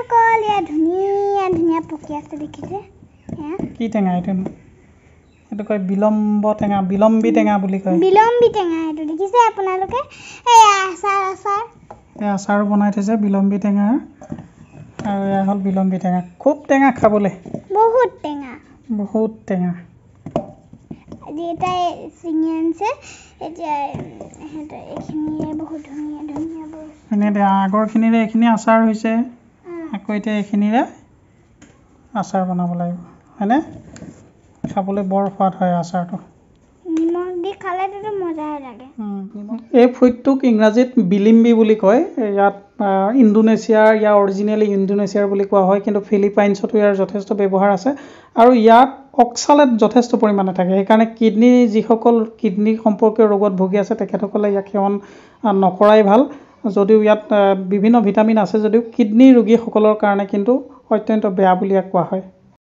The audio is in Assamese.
বন্ধুসকল ইয়া ধুনীয়া ধুনীয়া পকি আছে দেখিছে কি টেঙা এইটো এইটো কয় বিলম্বী টেঙা বুলি কয় বিলম্বী টেঙা এইটো দেখিছে আপোনালোকে এই আচাৰ এই আচাৰো বনাই থৈছে বিলম্বী টেঙাৰ আৰু এয়া হ'ল বিলম্বী টেঙা খুব টেঙা খাবলৈ বহুত টেঙা আজি এটাই চিঙি আনিছে এতিয়া এইখিনিয়ে বহুত ধুনীয়া ধুনীয়া এনে আগৰখিনিৰে এইখিনি আচাৰ হৈছে আকৌ এতিয়া এইখিনিৰে আচাৰ বনাব লাগিব হয়নে খাবলৈ বৰ সোৱাদ হয় আচাৰটো নিমখ দি খালেতো মজাই লাগে এই ফ্ৰুইটটোক ইংৰাজীত বিলিম্বি বুলি কয় ইয়াত ইণ্ডোনেছিয়াৰ ইয়াৰ অৰিজিনেলি ইণ্ডোনেছিয়াৰ বুলি কোৱা হয় কিন্তু ফিলিপাইনছতো ইয়াৰ যথেষ্ট ব্যৱহাৰ আছে আৰু ইয়াত অক্সালেট যথেষ্ট পৰিমাণে থাকে সেইকাৰণে যিসকল কিডনী সম্পৰ্কীয় ৰোগত ভুগি আছে তেখেতসকলে ইয়াক সেৱন নকৰাই ভাল যদিও ইয়াত বিভিন্ন ভিটামিন আছে যদিও কিডনী ৰোগীসকলৰ কাৰণে কিন্তু অত্যন্ত বেয়া বুলি কোৱা হয়